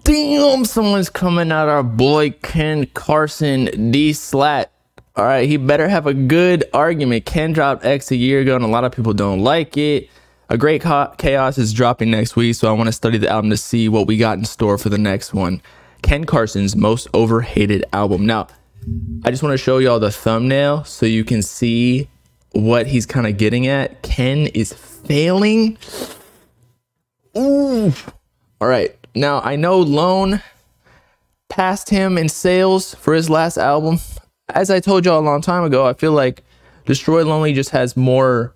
Damn, someone's coming at our boy Ken Carson D-Slat. All right, he better have a good argument. Ken dropped X a year ago, and a lot of people don't like it. A Great Chaos is dropping next week, so I want to study the album to see what we got in store for the next one. Ken Carson's most overhated album. Now, I just want to show y'all the thumbnail so you can see what he's kind of getting at. Ken is failing. Ooh. All right. Now, I know Lone passed him in sales for his last album. As I told y'all a long time ago, I feel like Destroy Lonely just has more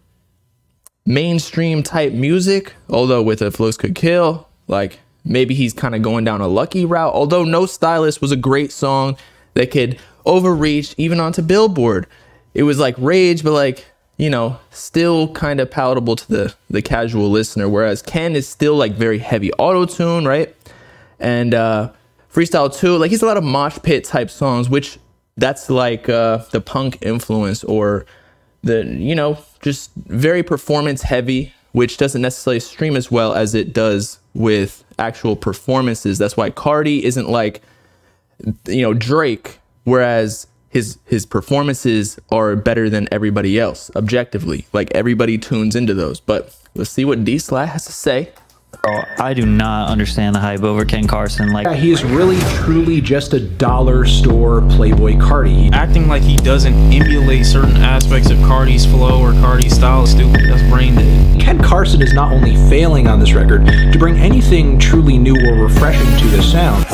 mainstream type music, although with If Looks Could Kill, like maybe he's kind of going down a Lucky route. Although No Stylist was a great song that could overreach even onto Billboard. It was like rage, but like, you know, still kind of palatable to the casual listener, whereas Ken is still like very heavy auto-tune, right? And Freestyle 2, like he's a lot of mosh pit type songs, which that's like the punk influence, or the, you know, just very performance heavy, which doesn't necessarily stream as well as it does with actual performances. That's why Cardi isn't like, you know, Drake, whereas his performances are better than everybody else objectively. Like everybody tunes into those. But let's see what D-Slat has to say. Oh, I do not understand the hype over Ken Carson. Like, yeah, he is really truly just a dollar store Playboy Cardi. Acting like he doesn't emulate certain aspects of Cardi's flow or Cardi's style is stupid. That's brain dead. Ken Carson is not only failing on this record to bring anything truly new or refreshing to the sound.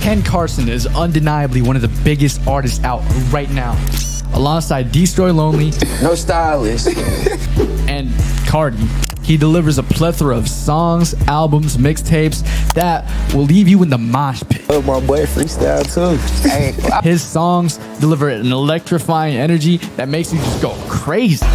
Ken Carson is undeniably one of the biggest artists out right now, alongside Destroy Lonely, No Stylist, and Cardi. He delivers a plethora of songs, albums, mixtapes that will leave you in the mosh pit. Oh, my boy Freestyle too. Hey, his songs deliver an electrifying energy that makes you just go crazy.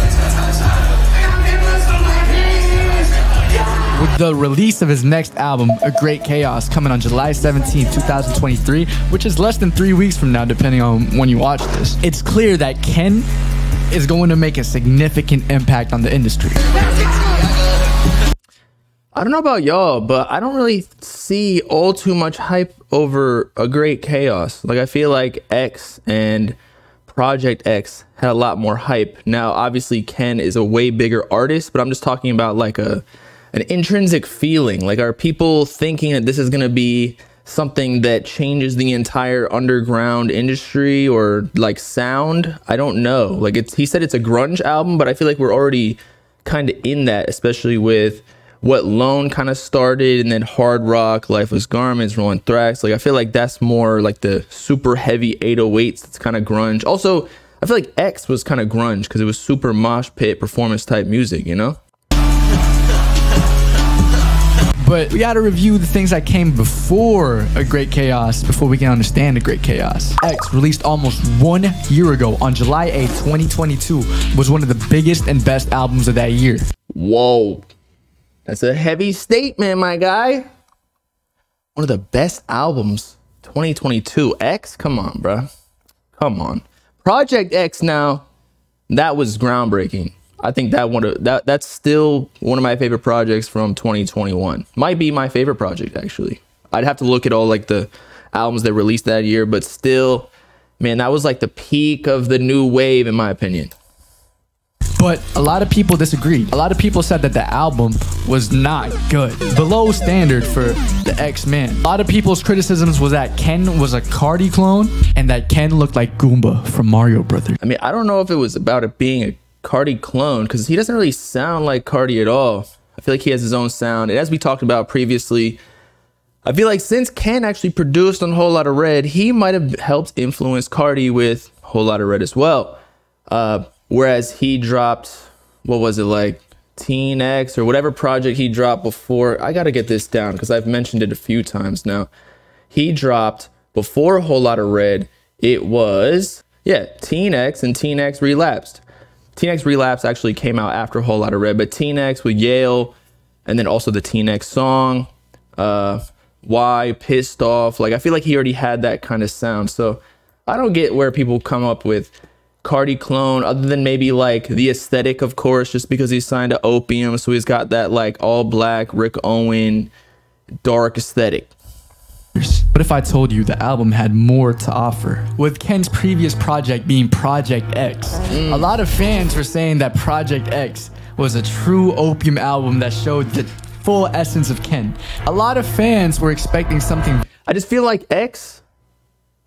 With the release of his next album, A Great Chaos, coming on July 17, 2023, which is less than 3 weeks from now, depending on when you watch this, it's clear that Ken is going to make a significant impact on the industry. I don't know about y'all, but I don't really see all too much hype over A Great Chaos. Like, I feel like X and Project X had a lot more hype. Now, obviously, Ken is a way bigger artist, but I'm just talking about like an intrinsic feeling. Like, are people thinking that this is going to be something that changes the entire underground industry or like sound? I don't know. Like, he said it's a grunge album, but I feel like we're already kind of in that, especially with what Lone kind of started, and then hard rock, Lifeless Garments, Rolling Thrax. Like, I feel like that's more like the super heavy 808s. That's kind of grunge. Also, I feel like X was kind of grunge because it was super mosh pit performance type music, you know? But we gotta review the things that came before A Great Chaos before we can understand A Great Chaos. X, released almost 1 year ago on July 8, 2022, was one of the biggest and best albums of that year. Whoa. That's a heavy statement, my guy. One of the best albums, 2022. X? Come on, bro. Come on. Project X now, that was groundbreaking. I think that's still one of my favorite projects from 2021. Might be my favorite project, actually. I'd have to look at all like the albums that released that year, but still, man, that was like the peak of the new wave, in my opinion. But a lot of people disagreed. A lot of people said that the album was not good, below standard for the X-Men. A lot of people's criticisms was that Ken was a Cardi clone and that Ken looked like Goomba from Mario Brothers. I mean, I don't know if it was about it being a Cardi clone, because he doesn't really sound like Cardi at all. I feel like he has his own sound, and as we talked about previously, I feel like since Ken actually produced on Whole Lotta Red, he might have helped influence Cardi with Whole Lotta Red as well. Whereas he dropped, what was it, like Teen X or whatever project he dropped before. I gotta get this down because I've mentioned it a few times now. He dropped before Whole Lotta Red, it was, yeah, Teen X and Teen X Relapsed. Teen X Relapse actually came out after Whole Lotta Red, but Teen X with Yale, and then also the Teen X song, Why, Pissed Off. Like, I feel like he already had that kind of sound. So I don't get where people come up with Cardi clone, other than maybe like the aesthetic, of course, just because he's signed to Opium, so he's got that like all black Rick Owen dark aesthetic. But if I told you the album had more to offer, with Ken's previous project being Project X, a lot of fans were saying that Project X was a true Opium album that showed the full essence of Ken. A lot of fans were expecting something. I just feel like X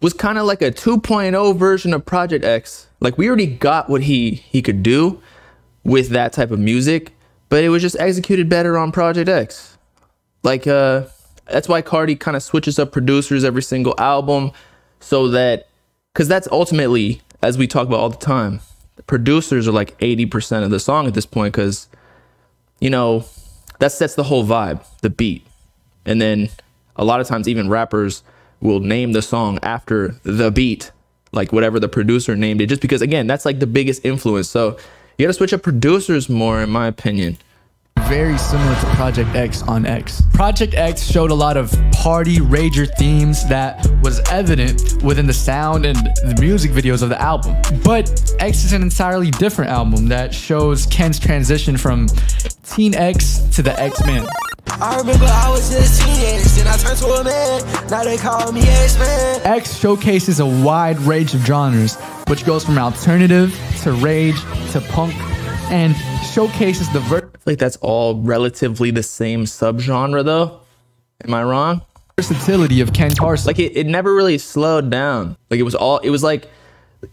was kind of like a 2.0 version of Project X. Like, we already got what he could do with that type of music, but it was just executed better on Project X. Like, that's why Cardi kind of switches up producers every single album, so that, because that's ultimately, as we talk about all the time, the producers are like 80% of the song at this point, because, you know, that sets the whole vibe, the beat. And then a lot of times even rappers will name the song after the beat, like whatever the producer named it, just because, again, that's like the biggest influence. So you gotta switch up producers more, in my opinion. Very similar to Project X on X. Project X showed a lot of party rager themes that was evident within the sound and the music videos of the album. But X is an entirely different album that shows Ken's transition from Teen X to the X-Man. I remember I was just teenage, then I turned to a man. Now they call me X-Man. X showcases a wide range of genres, which goes from alternative to rage to punk, and showcases the I feel like that's all relatively the same subgenre, though. Am I wrong? versatility of Ken Carson. Like, it never really slowed down. Like, it was like,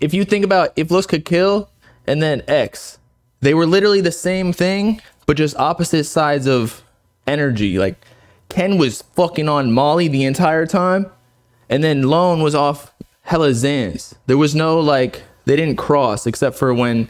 if you think about If Looks Could Kill and then X, they were literally the same thing, but just opposite sides of energy. Like, Ken was fucking on Molly the entire time, and then Lone was off hella Xans. There was no, like, they didn't cross, except for when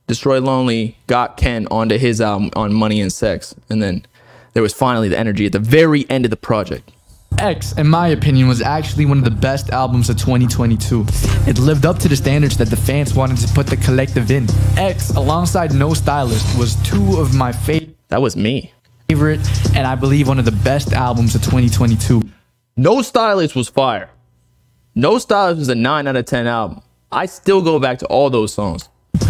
Destroy Lonely got Ken onto his album on Money and Sex, and then there was finally the energy at the very end of the project. X, in my opinion, was actually one of the best albums of 2022. It lived up to the standards that the fans wanted to put the collective in. X, alongside No Stylist, was two of my That was me. favorite, and I believe one of the best albums of 2022. No Stylist was fire. No Stylist was a 9 out of 10 album. I still go back to all those songs.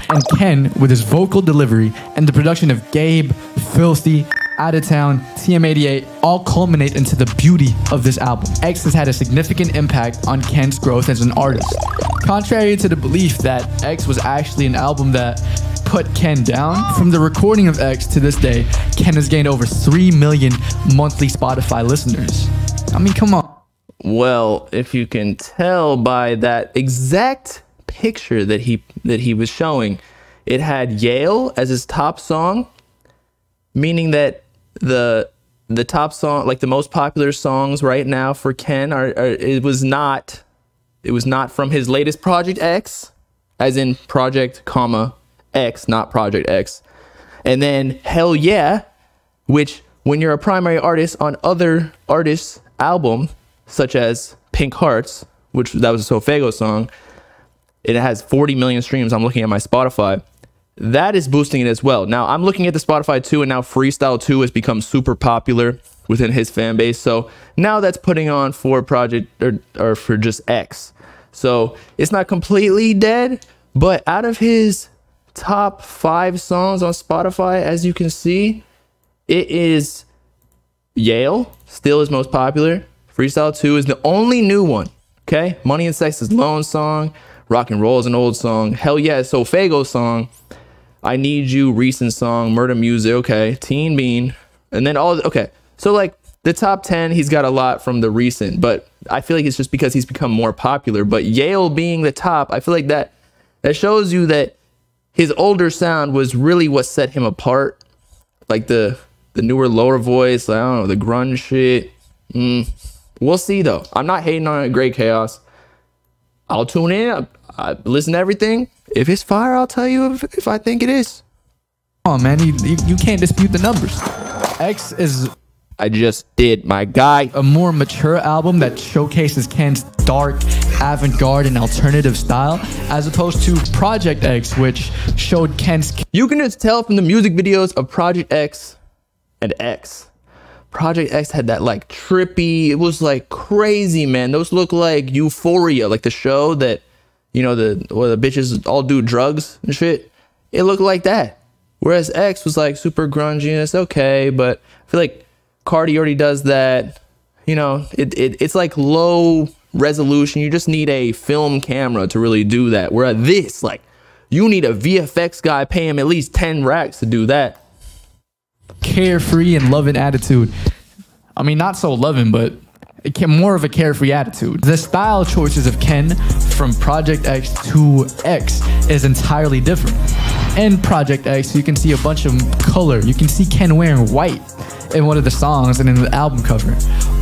And Ken, with his vocal delivery and the production of Gabe, Filthy, Out of Town, TM88, all culminate into the beauty of this album. X has had a significant impact on Ken's growth as an artist. Contrary to the belief that X was actually an album that put Ken down, from the recording of X to this day, Ken has gained over 3 million monthly Spotify listeners. I mean, come on. Well, if you can tell by that exact picture that he was showing, it had Yale as his top song, meaning that the top song, like the most popular songs right now for Ken, it was not from his latest Project X, as in Project, X, not Project X. And then Hell Yeah, which when you're a primary artist on other artists' album, such as Pink Hearts, which that was a Sofego song, it has 40 million streams. I'm looking at my Spotify. That is boosting it as well. Now, I'm looking at the Spotify too, and now Freestyle 2 has become super popular within his fan base. So now that's putting on for Project or for just X. So it's not completely dead, but out of his top 5 songs on Spotify, as you can see, it is Yale, still his most popular. Freestyle 2 is the only new one. Okay? Money and Sex is Lone song. Rock and Roll is an old song. Hell Yeah is Sofego song. I Need You, recent song. Murder Music, okay. Teen Bean. And then okay. So like the top 10, he's got a lot from the recent, but I feel like it's just because he's become more popular. But Yale being the top, I feel like that shows you that his older sound was really what set him apart. Like the newer, lower voice, I don't know, the grunge shit. We'll see though. I'm not hating on it. Great Chaos. I'll tune in. I listen to everything. If it's fire, I'll tell you if I think it is. Oh man, you can't dispute the numbers. X is I just did, my guy. a more mature album that showcases Ken's dark, avant-garde, and alternative style, as opposed to Project X, which showed Ken's... You can just tell from the music videos of Project X and X. Project X had that like trippy, it was like crazy, man. Those look like Euphoria, like the show that you know, the bitches all do drugs and shit. It looked like that. Whereas X was like super grungy and it's okay, but I feel like Cardi already does that. You know, it's like low resolution. You just need a film camera to really do that. Whereas this, like, you need a VFX guy, pay him at least 10 racks to do that. Carefree and loving attitude. I mean, not so loving, but more of a carefree attitude. The style choices of Ken from Project X to X is entirely different. In Project X, you can see a bunch of color. You can see Ken wearing white in one of the songs and in the album cover.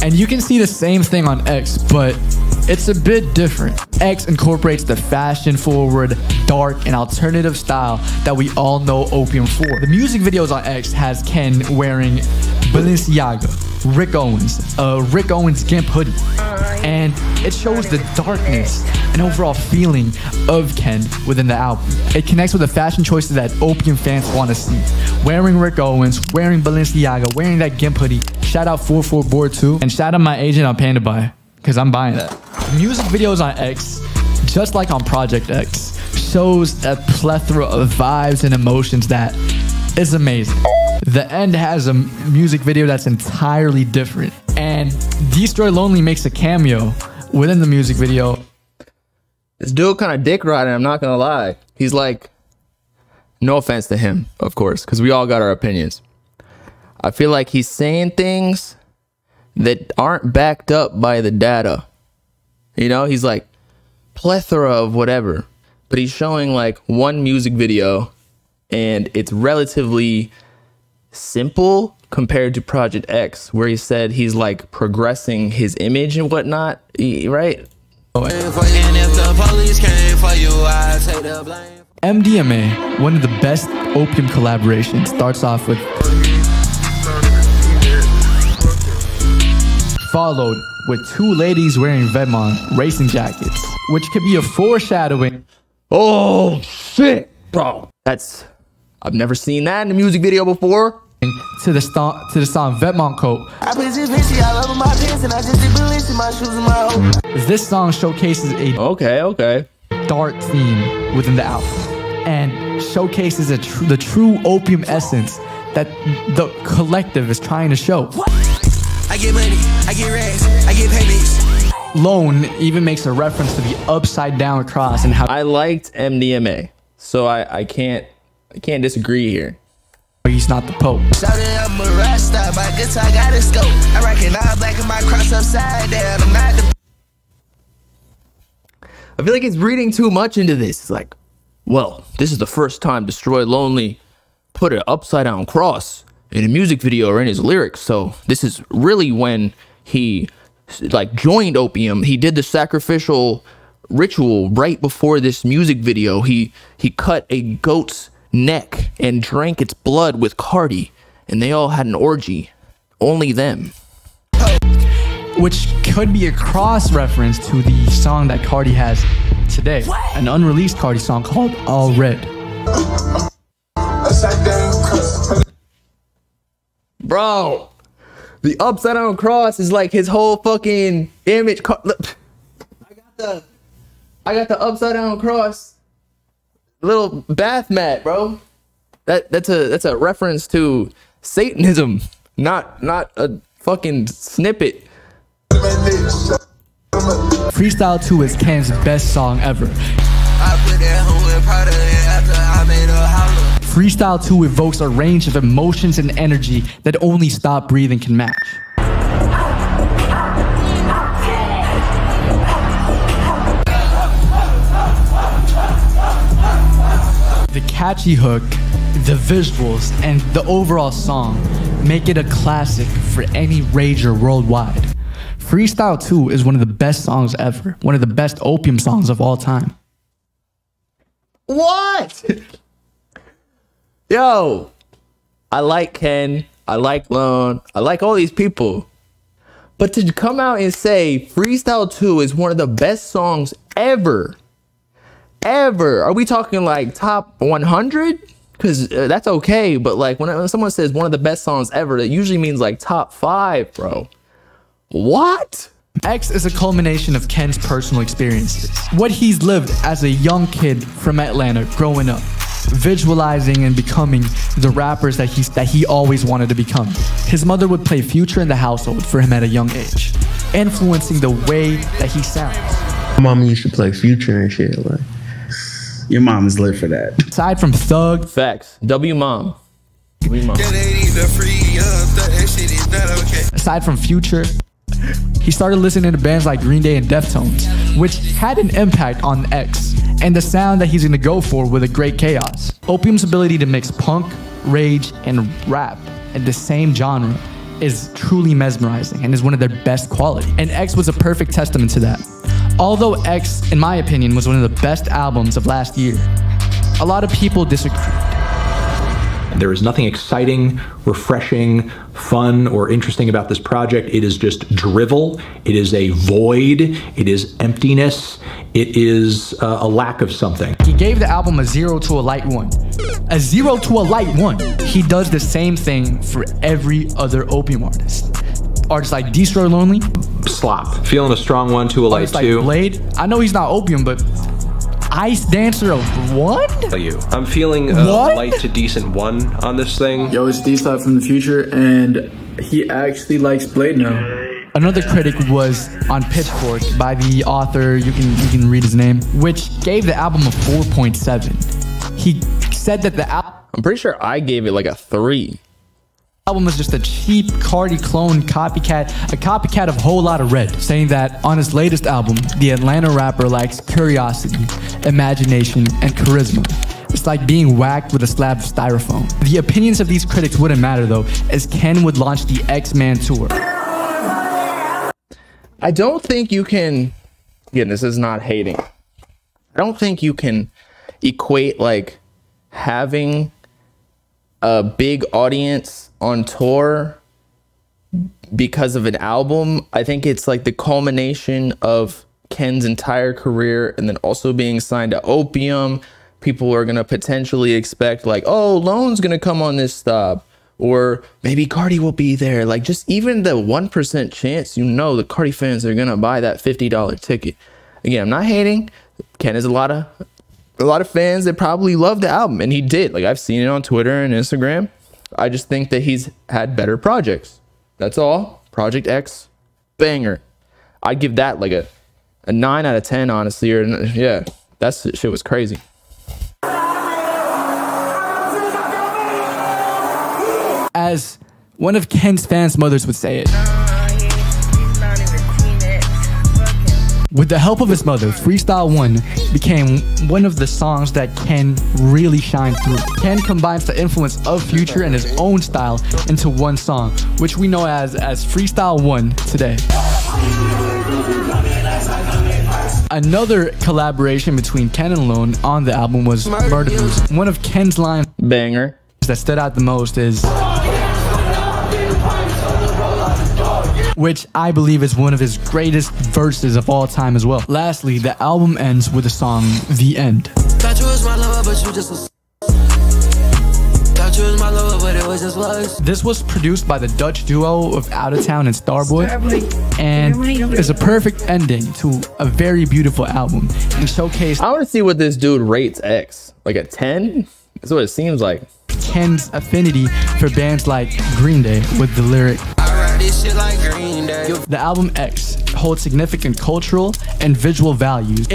And you can see the same thing on X, but it's a bit different. X incorporates the fashion-forward, dark, and alternative style that we all know Opium for. The music videos on X has Ken wearing Balenciaga, Rick Owens GIMP hoodie, and it shows the darkness and overall feeling of Ken within the album. It connects with the fashion choices that Opium fans want to see. Wearing Rick Owens, wearing Balenciaga, wearing that GIMP hoodie. Shout out 44 Board 2, and shout out my agent on Panda Buy, because I'm buying that. Music videos on X, just like on Project X, shows a plethora of vibes and emotions that is amazing. The end has a music video that's entirely different, and Destroy Lonely makes a cameo within the music video. This dude kind of dick riding, I'm not gonna lie. He's like, no offense to him, of course, because we all got our opinions. I feel like he's saying things that aren't backed up by the data. You know, he's like plethora of whatever, but he's showing like one music video and it's relatively simple compared to Project X, where he said he's like progressing his image and whatnot, right? MDMA, one of the best Opium collaborations, starts off with followed with two ladies wearing Vetements racing jackets, which could be a foreshadowing. Oh shit, bro, I've never seen that in a music video before. To the song Vetements Coat. I put this bitch all over my pants and I just did balance in my shoes and my home. This song showcases a okay dark theme within the album and showcases the true Opium essence that the collective is trying to show. I get money, I get racks, I get payments. Lone even makes a reference to the upside down cross and how I liked MDMA, so I can't disagree here. he's not the Pope. Shouting, I'm a rasta, my guitar got a scope. I reckon all black and my cross upside down. I'm not the. I feel like it's reading too much into this. It's like, well, this is the first time Destroy Lonely put an upside down cross in a music video or in his lyrics. So this is really when he like joined Opium. He did the sacrificial ritual right before this music video. He cut a goat's neck and drank its blood with Cardi, and they all had an orgy. Only them. Which could be a cross reference to the song that Cardi has today, an unreleased Cardi song called All Red. Bro, the upside down cross is like his whole fucking image. Look, I got the upside down cross, little bath mat, bro. That's a reference to Satanism, not a fucking snippet. Freestyle 2 is Ken's best song ever. Freestyle 2 evokes a range of emotions and energy that only Stop Breathing can match. The catchy hook, the visuals, and the overall song make it a classic for any rager worldwide. Freestyle 2 is one of the best songs ever, one of the best Opium songs of all time. What? Yo, I like Ken, I like Lone, I like all these people. But to come out and say Freestyle 2 is one of the best songs ever, are we talking like top 100? Because that's okay, but like when someone says one of the best songs ever, that usually means like top 5, bro. What? X is a culmination of Ken's personal experiences. What he's lived as a young kid from Atlanta growing up, visualizing and becoming the rappers that he always wanted to become. His mother would play Future in the household for him at a young age, influencing the way that he sounds. Mama used to play Future and shit. Like, your mom is lit for that. Aside from Thug, Facts. W mom. Aside from Future, he started listening to bands like Green Day and Deftones, which had an impact on X and the sound that he's gonna go for with a great chaos. Opium's ability to mix punk, rage, and rap in the same genre is truly mesmerizing and is one of their best quality. And X was a perfect testament to that. Although X, in my opinion, was one of the best albums of last year, a lot of people disagree. There is nothing exciting, refreshing, fun, or interesting about this project. It is just drivel. It is a void. It is emptiness. It is a lack of something. He gave the album a 0 to a light 1. A 0 to a light 1. He does the same thing for every other Opium artist. Artists like Destroy Lonely. Slop. Feeling a strong 1 to a light 2. Artists like Blade. I know he's not Opium, but Ice Dancer of 1? I'm feeling a light to decent 1 on this thing. Yo, it's D-Slot from the future, and he actually likes Blade now. Another critic was on Pitchfork by the author, you can read his name, which gave the album a 4.7. He said that the album... I'm pretty sure I gave it like a 3. Album was just a cheap Cardi clone copycat, a copycat of Whole Lotta Red, saying that on his latest album, the Atlanta rapper lacks curiosity, imagination, and charisma. It's like being whacked with a slab of styrofoam. The opinions of these critics wouldn't matter though, as Ken would launch the X-Man tour. I don't think you can, again, this is not hating. I don't think you can equate like having a big audience on tour because of an album. I think it's like the culmination of Ken's entire career, and then also being signed to Opium. People are gonna potentially expect like, oh, Lone's gonna come on this stop, or maybe Cardi will be there. Like, just even the 1% chance, you know, the Cardi fans are gonna buy that $50 ticket. Again, I'm not hating. Ken has a lot of fans that probably love the album, and he did. Like, I've seen it on Twitter and Instagram. I just think that he's had better projects. That's all. Project X, banger. I'd give that like a 9 out of 10, honestly. Or yeah, that shit was crazy. As one of Ken's fans' mothers would say it. With the help of his mother, Freestyle 1 became one of the songs that Ken really shined through. Ken combines the influence of Future and his own style into one song, which we know as Freestyle 1 today. Another collaboration between Ken and Lone on the album was Murder Boost. One of Ken's lines banger that stood out the most is, which I believe is one of his greatest verses of all time as well. Lastly, the album ends with the song The End. Thought you was my lover, but you just thought you was my lover, but it was just was. This was produced by the Dutch duo of Out of Town and Starboy, and is a perfect ending to a very beautiful album and showcased. I want to see what this dude rates X. Like a 10? That's what it seems like. Ken's affinity for bands like Green Day with the lyric, the album X holds significant cultural and visual values.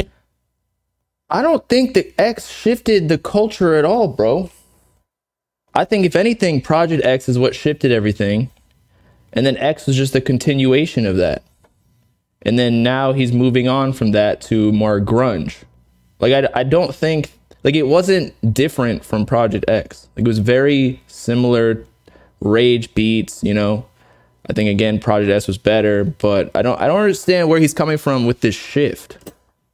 I don't think that X shifted the culture at all, bro. I think if anything, Project X is what shifted everything. And then X was just a continuation of that. And then now he's moving on from that to more grunge. Like, I don't think, like, it wasn't different from Project X. Like, it was very similar rage beats, you know. I think, again, Project S was better, but I don't understand where he's coming from with this shift.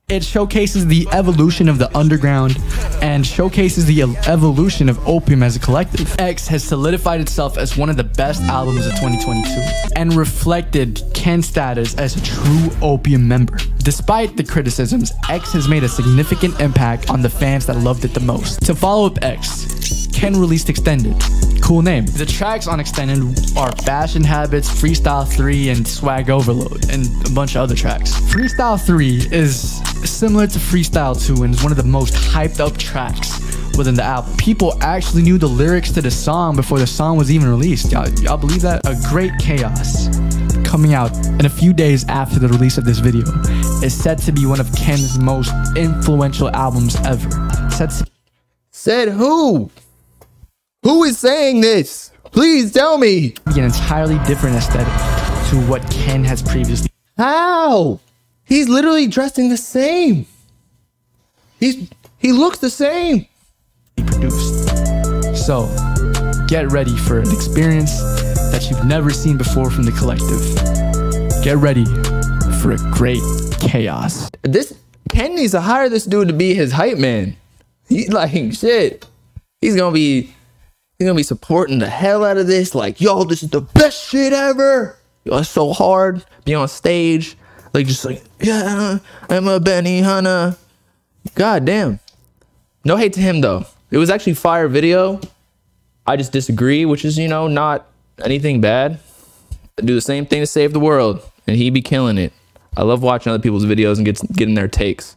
It showcases the evolution of the underground and showcases the evolution of Opium as a collective. X has solidified itself as one of the best albums of 2022 and reflected Ken's status as a true Opium member. Despite the criticisms, X has made a significant impact on the fans that loved it the most. To follow up X, Ken released Extended. Cool name. The tracks on Extended are Fashion Habits, Freestyle 3, and Swag Overload, and a bunch of other tracks. Freestyle 3 is similar to Freestyle 2 and is one of the most hyped up tracks within the album. People actually knew the lyrics to the song before the song was even released. Y'all believe that? A Great Chaos, coming out in a few days after the release of this video, is said to be one of Ken's most influential albums ever. Said who? Who is saying this? Please tell me. An entirely different aesthetic to what Ken has previously. How? He's literally dressing the same. He looks the same. Produced. So, get ready for an experience that you've never seen before from the collective. Get ready for a great chaos. Ken needs to hire this dude to be his hype man. He's like, shit. He's gonna be supporting the hell out of this. Like, yo, this is the best shit ever. Yo, it's so hard. Be on stage, like, just like, yeah, I'm a Benny Hanna. God damn. No hate to him though. It was actually fire video. I just disagree, which is, you know, not anything bad. I do the same thing to save the world, and he be killing it. I love watching other people's videos and getting their takes.